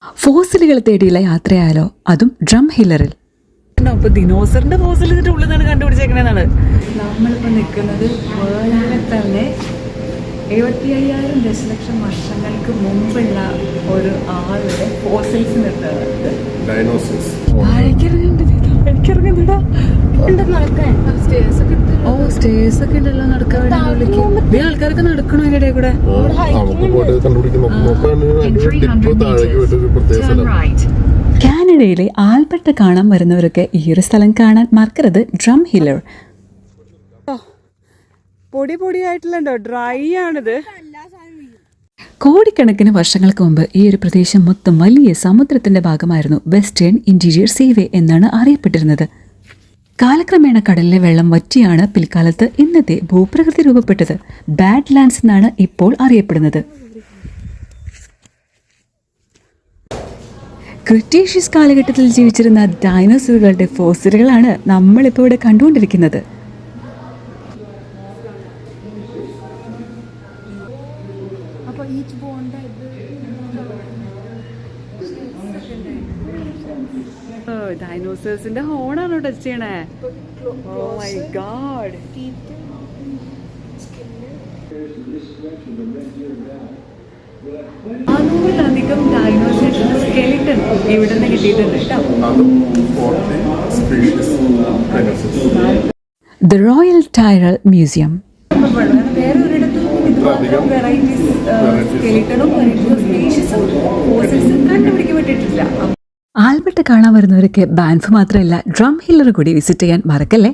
ഫോസിലുകൾ തേടിയുള്ള യാത്രയായാലോ, അതും ഡ്രം ഹില്ലറിൽ. ഇപ്പൊ ദിനോസറിന്റെ ഫോസിൽ ഇതിന്റെ ഉള്ളിൽ നിന്നാണ് കണ്ടുപിടിച്ചേക്കണേന്നാണ്. നമ്മളിപ്പോ നിൽക്കുന്നത് വേൾഡിലെ തന്നെ 75,000 ദശലക്ഷം വർഷങ്ങൾക്ക് മുമ്പുള്ള ഒരു ആളുടെ ഫോസിൽസ് നിർത്തുന്നത്. സ്റ്റേഴ്സ് ഒക്കെ ഉണ്ടല്ലോ നടക്കാൻ. ആൾക്കാരൊക്കെ നടക്കണോ അതിന്റെ ഇടയിൽ കൂടെ? കാനഡയിലെ ആൽബർട്ട് കാണാൻ വരുന്നവരൊക്കെ ഈ ഒരു സ്ഥലം കാണാൻ മറക്കരുത്, ഡ്രം ഹില്ലർ. പൊടി പൊടിയായിട്ടുണ്ടോ, ഡ്രൈ ആണിത്. കോടിക്കണക്കിന് വർഷങ്ങൾക്ക് മുമ്പ് ഈ ഒരു പ്രദേശം മൊത്തം വലിയ സമുദ്രത്തിന്റെ ഭാഗമായിരുന്നു. വെസ്റ്റേൺ ഇന്റീരിയർ സീവേ എന്നാണ് അറിയപ്പെട്ടിരുന്നത്. കാലക്രമേണ കടലിലെ വെള്ളം വറ്റിയാണ് പിൽക്കാലത്ത് ഇന്നത്തെ ഭൂപ്രകൃതി രൂപപ്പെട്ടത്. ബാഡ് ലാൻഡ്സ് എന്നാണ് ഇപ്പോൾ അറിയപ്പെടുന്നത്. ക്രിട്ടീഷ്യസ് കാലഘട്ടത്തിൽ ജീവിച്ചിരുന്ന ഡൈനോസറുകളുടെ ഫോസിലുകളാണ് നമ്മളിപ്പോൾ ഇവിടെ കണ്ടുകൊണ്ടിരിക്കുന്നത്. ഡൈനോസേഴ്സിന്റെ ഹോണാണോ ടച്ച് ചെയ്യണേ? Oh my God. അധികം ഡൈനോസേഴ്സിന്റെ സ്കെലിറ്റൺ ഇവിടെ നിന്ന് കിട്ടിയിട്ടുണ്ട് കേട്ടോ. The Royal Tyrrell Museum. വേറെ ഒരിടത്തും ഇതുമാത്രം വെറൈറ്റീസ് സ്കെലിറ്റണും സ്പീഷീസും ഫോസിൽസും കണ്ടുപിടിക്കപ്പെട്ടിട്ടില്ല. ആൽബർട്ട് കാണാൻ വരുന്നവരൊക്കെ ബാൻഫ് മാത്രമല്ല, ഡ്രം ഹില്ലർ കൂടി വിസിറ്റ് ചെയ്യാൻ മറക്കല്ലേ.